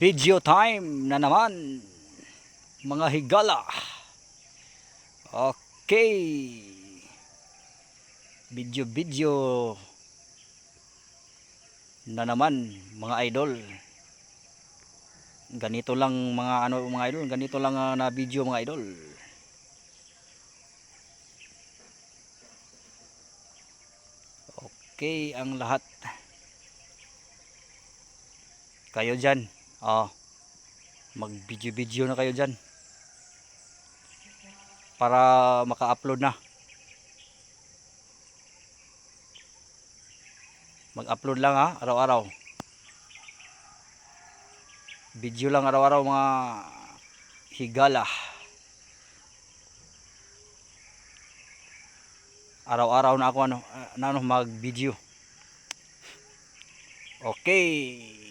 Video time na naman mga higala. Okay. Video na naman mga idol. Ganito lang mga mga idol, ganito lang na video mga idol. Okay ang lahat. Kayo diyan, mag-video na kayo diyan para maka-upload na. Mag-upload lang araw-araw. Video lang araw-araw mga higala. Araw-araw na ako mag-video. Okay.